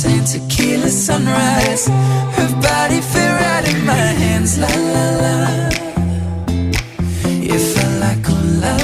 saying tequila sunrise. Her body fit right in my hands, la la